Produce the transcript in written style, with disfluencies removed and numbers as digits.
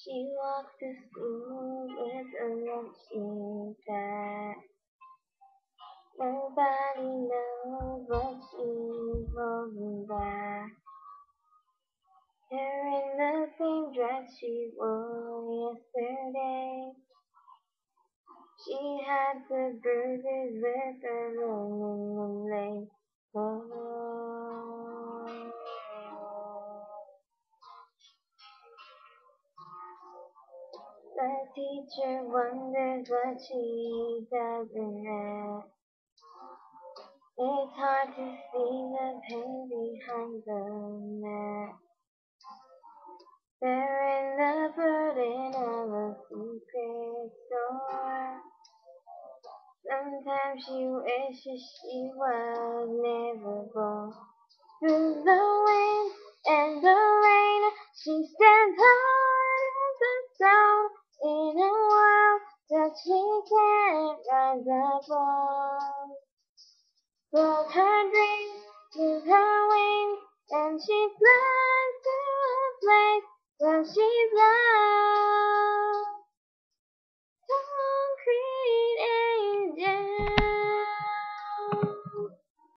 She walked to school with a lucky bag. Nobody knows what she's holding back. Wearing the same dress she wore yesterday. She had the bruises with her running late. Oh. The teacher wonders what she doesn't have. It's hard to see the pain behind the mask. Bearing the burden of a secret store. Sometimes she wishes she was never born. Through the wind and the rain, she stands hard as a stone in a world that she can't rise above. But her dreams give her wings, and she flies to a place where she's loved.